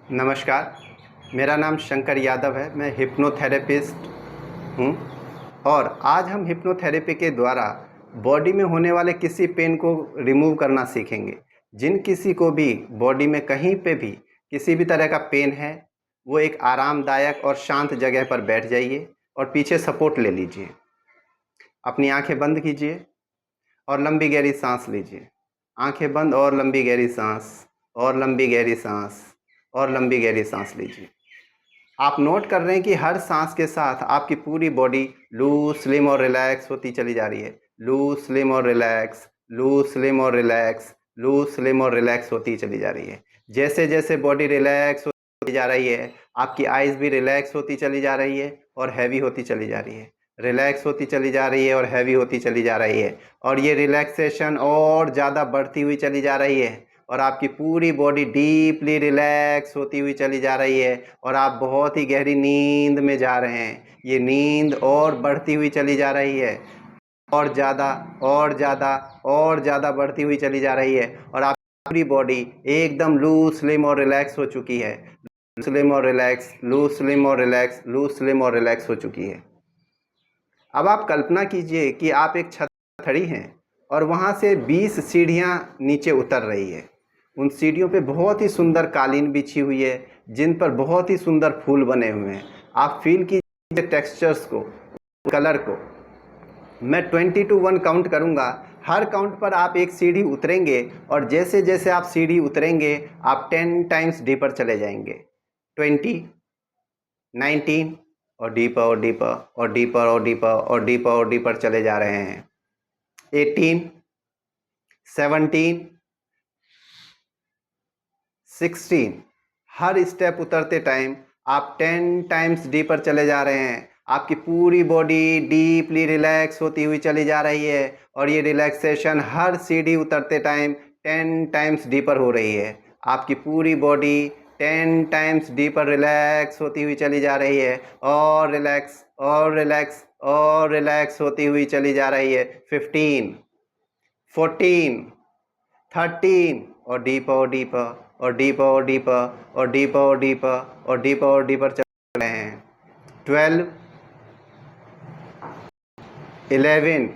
नमस्कार, मेरा नाम शंकर यादव है। मैं हिप्नोथेरेपिस्ट हूँ और आज हम हिप्नोथेरेपी के द्वारा बॉडी में होने वाले किसी पेन को रिमूव करना सीखेंगे। जिन किसी को भी बॉडी में कहीं पे भी किसी भी तरह का पेन है, वो एक आरामदायक और शांत जगह पर बैठ जाइए और पीछे सपोर्ट ले लीजिए। अपनी आंखें बंद कीजिए और लंबी गहरी सांस लीजिए। आंखें बंद और लंबी गहरी सांस और लंबी गहरी सांस और लंबी गहरी सांस लीजिए। आप नोट कर रहे हैं कि हर सांस के साथ आपकी पूरी बॉडी लूज, स्लिम और रिलैक्स होती चली जा रही है। लूज, स्लिम और रिलैक्स, लूज, स्लिम और रिलैक्स, लूज, स्लिम और रिलैक्स होती चली जा रही है। जैसे जैसे बॉडी रिलैक्स होती जा रही है, आपकी आइज़ भी रिलैक्स होती चली जा रही है और हैवी होती चली जा रही है। रिलैक्स होती चली जा रही है और हैवी होती चली जा रही है और ये रिलैक्सेशन और ज़्यादा बढ़ती हुई चली जा रही है और आपकी पूरी बॉडी डीपली रिलैक्स होती हुई चली जा रही है और आप बहुत ही गहरी नींद में जा रहे हैं। ये नींद और बढ़ती हुई चली जा रही है और ज़्यादा और ज़्यादा और ज़्यादा बढ़ती हुई चली जा रही है और आप पूरी बॉडी एकदम लूज, स्लिम और रिलैक्स हो चुकी है। स्लिम और रिलैक्स, लूज, स्लिम और रिलैक्स, लूज, स्लिम और रिलैक्स हो चुकी है। अब आप कल्पना कीजिए कि आप एक छत पर खड़ी हैं और वहाँ से 20 सीढ़ियाँ नीचे उतर रही है। उन सीढ़ियों पे बहुत ही सुंदर कालीन बिछी हुई है, जिन पर बहुत ही सुंदर फूल बने हुए हैं। आप फील कीजिए टेक्सचर्स को, कलर को। मैं 20 to 1 काउंट करूँगा। हर काउंट पर आप एक सीढ़ी उतरेंगे और जैसे जैसे आप सीढ़ी उतरेंगे, आप 10 टाइम्स डीपर चले जाएंगे। 20, 19 और डीपर और डीपर और डीपर और डीपर और डीपर और डीपर चले जा रहे हैं। 18, 17, 16। हर स्टेप उतरते टाइम आप 10 टाइम्स डीपर चले जा रहे हैं। आपकी पूरी बॉडी डीपली रिलैक्स होती हुई चली जा रही है और ये रिलैक्सेशन हर सीढ़ी उतरते टाइम 10 टाइम्स डीपर हो रही है। आपकी पूरी बॉडी 10 टाइम्स डीपर रिलैक्स होती हुई चली जा रही है और रिलैक्स और रिलैक्स और रिलैक्स होती हुई चली जा रही है। 15, 14, 13 और डीपर और डीपर और डीपर और डीपर और डीपर और डीपर और डीपर और डीपर चल रहे हैं। 12, 11,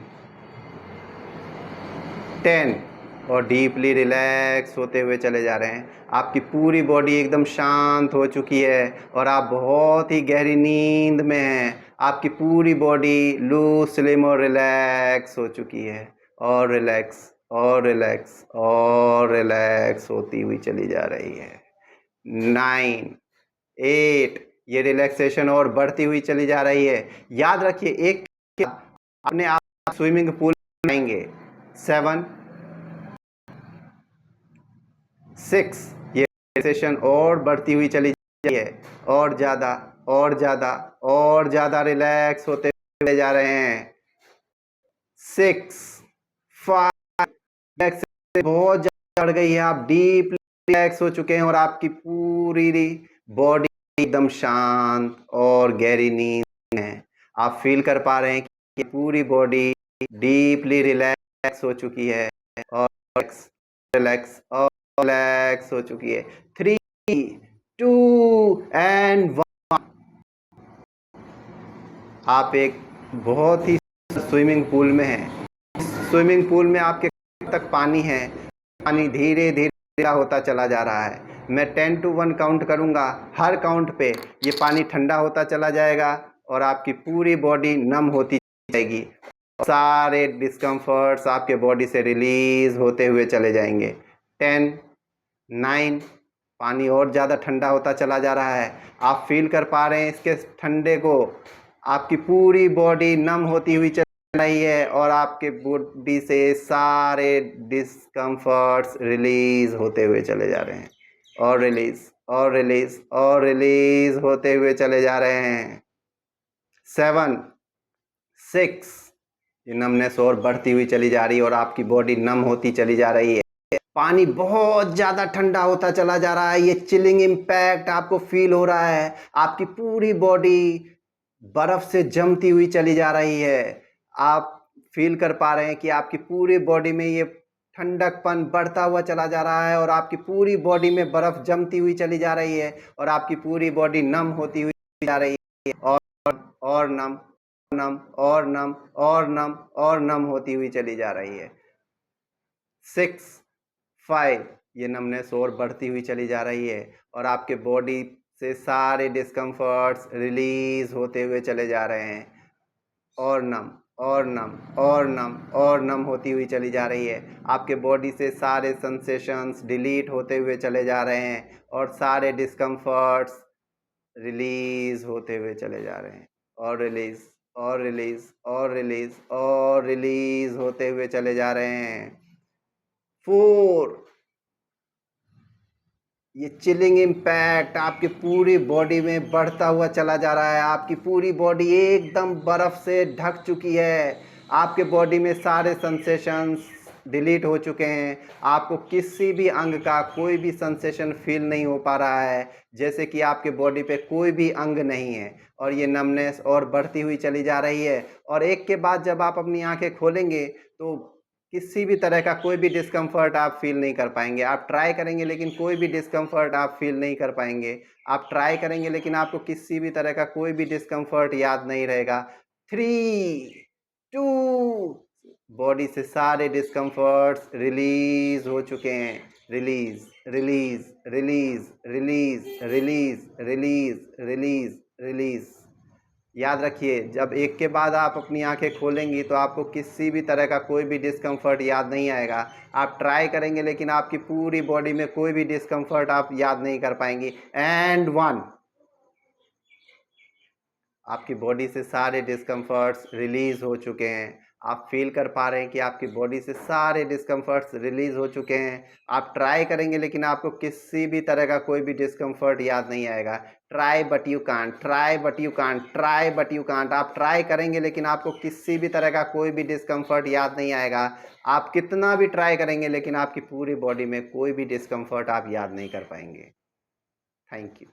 10 और डीपली रिलैक्स होते हुए चले जा रहे हैं। आपकी पूरी बॉडी एकदम शांत हो चुकी है और आप बहुत ही गहरी नींद में हैं। आपकी पूरी बॉडी लूज, स्लिम और रिलैक्स हो चुकी है और रिलैक्स और रिलैक्स और रिलैक्स होती हुई चली जा रही है। 9, 8, ये रिलैक्सेशन और बढ़ती हुई चली जा रही है। याद रखिए, एक अपने आप स्विमिंग पूल में आएंगे। 7, 6, ये रिलैक्सेशन और बढ़ती हुई चली जा रही है और ज़्यादा और ज़्यादा और ज़्यादा रिलैक्स होते हुए जा रहे हैं। 6, 5, रिलैक्सेशन बहुत ज़्यादा बढ़ गई है। आप डीप रिलैक्स हो चुके हैं और आपकी पूरी बॉडी एकदम शांत और गहरी नींद में है। आप फील कर पा रहे हैं कि पूरी बॉडी डीपली रिलैक्स हो चुकी है और रिलैक्स और रिलैक्स हो चुकी है। 3, 2 एंड 1। आप एक बहुत ही स्विमिंग पूल में हैं। स्विमिंग पूल में आपके तक पानी है। पानी धीरे धीरे होता चला जा रहा है। मैं 10 to 1 काउंट करूंगा। हर काउंट पे ये पानी ठंडा होता चला जाएगा और आपकी पूरी बॉडी नम होती जाएगी। सारे डिस्कम्फर्ट्स आपके बॉडी से रिलीज होते हुए चले जाएंगे। 10, 9, पानी और ज़्यादा ठंडा होता चला जा रहा है। आप फील कर पा रहे हैं इसके ठंडे को। आपकी पूरी बॉडी नम होती हुई चल रही है और आपके बॉडी से सारे डिस्कम्फर्ट्स रिलीज होते हुए चले जा रहे हैं और रिलीज और रिलीज और रिलीज होते हुए चले जा रहे हैं। 7, 6, ये नमनेस और बढ़ती हुई चली जा रही है और आपकी बॉडी नम होती चली जा रही है। पानी बहुत ज़्यादा ठंडा होता चला जा रहा है। ये चिलिंग इम्पैक्ट आपको फील हो रहा है। आपकी पूरी बॉडी बर्फ से जमती हुई चली जा रही है। आप फील कर पा रहे हैं कि आपकी पूरी बॉडी में ये ठंडकपन बढ़ता हुआ चला जा रहा है और आपकी पूरी बॉडी में बर्फ़ जमती हुई चली जा रही है और आपकी पूरी बॉडी नम होती हुई जा रही है और नम नम और नम और नम और नम होती हुई चली जा रही है। 6 5 ये नमनेस और बढ़ती हुई चली जा रही है और आपके बॉडी से सारे डिस्कम्फर्ट्स रिलीज होते हुए चले जा रहे हैं और नम और नम और नम और नम होती हुई चली जा रही है। आपके बॉडी से सारे सेंसेशंस डिलीट होते हुए चले जा रहे हैं और सारे डिस्कम्फर्ट्स रिलीज होते हुए चले जा रहे हैं और रिलीज और रिलीज और रिलीज और रिलीज होते हुए चले जा रहे हैं। 4 ये चिलिंग इम्पैक्ट आपकी पूरी बॉडी में बढ़ता हुआ चला जा रहा है। आपकी पूरी बॉडी एकदम बर्फ़ से ढक चुकी है। आपके बॉडी में सारे सेंसेशंस डिलीट हो चुके हैं। आपको किसी भी अंग का कोई भी सेंसेशन फील नहीं हो पा रहा है, जैसे कि आपके बॉडी पे कोई भी अंग नहीं है और ये नमनेस और बढ़ती हुई चली जा रही है। और एक के बाद जब आप अपनी आंखें खोलेंगे तो किसी भी तरह का कोई भी डिस्कम्फर्ट आप फील नहीं कर पाएंगे। आप ट्राई करेंगे लेकिन कोई भी डिस्कम्फर्ट आप फील नहीं कर पाएंगे। आप ट्राई करेंगे लेकिन आपको किसी भी तरह का कोई भी डिस्कम्फर्ट याद नहीं रहेगा। 3 2 बॉडी से सारे डिस्कम्फर्ट्स रिलीज हो चुके हैं। Release release release release release release release release. याद रखिए, जब एक के बाद आप अपनी आंखें खोलेंगी तो आपको किसी भी तरह का कोई भी डिस्कम्फर्ट याद नहीं आएगा। आप ट्राई करेंगे लेकिन आपकी पूरी बॉडी में कोई भी डिस्कम्फर्ट आप याद नहीं कर पाएंगी। एंड 1 आपकी बॉडी से सारे डिस्कम्फर्ट्स रिलीज़ हो चुके हैं। आप फील कर पा रहे हैं कि आपकी बॉडी से सारे डिस्कम्फर्ट्स रिलीज़ हो चुके हैं। आप ट्राई करेंगे लेकिन आपको किसी भी तरह का कोई भी डिस्कम्फर्ट याद नहीं आएगा। Try but you can't, try but you can't, try but you can't. आप ट्राई करेंगे लेकिन आपको किसी भी तरह का कोई भी डिस्कम्फर्ट याद नहीं आएगा। आप कितना भी ट्राई करेंगे लेकिन आपकी पूरी बॉडी में कोई भी डिस्कम्फर्ट आप याद नहीं कर पाएंगे। Thank you.